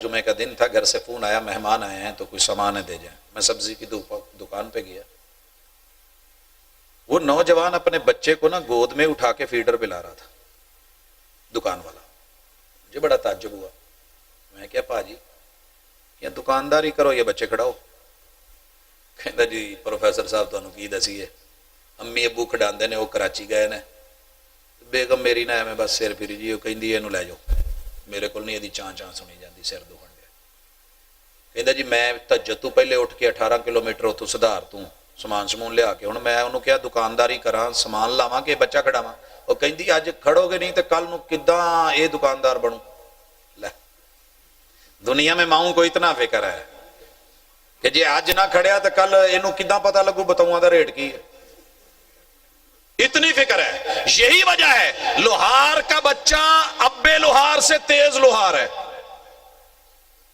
जुमे का दिन था, घर से फोन आया मेहमान आए हैं तो कुछ सामान दे जाए। मैं सब्जी की दुकान पे गया। वो नौजवान अपने बच्चे को ना गोद में उठा के फीडर पिला रहा था, दुकान वाला। मुझे बड़ा ताज्जुब हुआ। मैं क्या पाजी या दुकानदारी करो या बच्चे खड़ाओ। कहता जी प्रोफेसर साहब तुहानू की दसीए, अम्मी अबू खड़ांदे ने, वो कराची गए ने, बेगम मेरी ना एवं बस सिर फिरी जी, कहती इनू लै जाओ, मेरे को नहीं यदि चां चां सुनी जाती, सिर दुखन दिया। कहता जी मैं तहज्जुद तो पहले उठ के 18 किलोमीटर उतों सुधार तू समान समून लिया के, हुण मैं उन्होंने क्या दुकानदारी करा, समान लावां कि बच्चा खड़ावां। वो कहती अज खड़ोगे नहीं तो कल नू किदां ये दुकानदार बनू। लै, दुनिया में माऊं को इतना फिक्र है कि जे अज ना खड़िया तो कल इनू किदां पता लगू बतौआं दा रेट की है। इतनी फिक्र है। यही वजह है लोहार का बच्चा अब्बे लोहार से तेज लोहार है।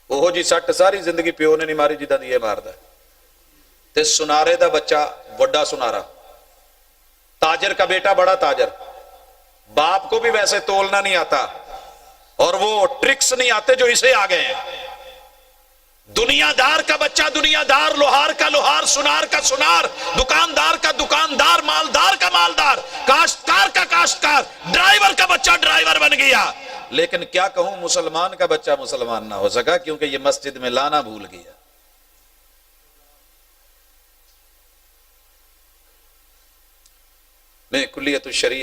ओहो जी सट सारी जिंदगी प्यो ने नहीं मारी जिदा दी मारदा। ते सुनारे दा बच्चा बड़ा सुनारा, ताजर का बेटा बड़ा ताजर, बाप को भी वैसे तोलना नहीं आता और वो ट्रिक्स नहीं आते जो इसे आ गए हैं। दुनियादार का बच्चा दुनियादार, लोहार का लोहार, सुनार का सुनार, दुकानदार का दुकानदार, मालदार का मालदार, काश्तकार का काश्तकार, ड्राइवर का बच्चा ड्राइवर बन गया। लेकिन क्या कहूं, मुसलमान का बच्चा मुसलमान ना हो सका क्योंकि ये मस्जिद में लाना भूल गया। मैं कुल्लियतुश शरिया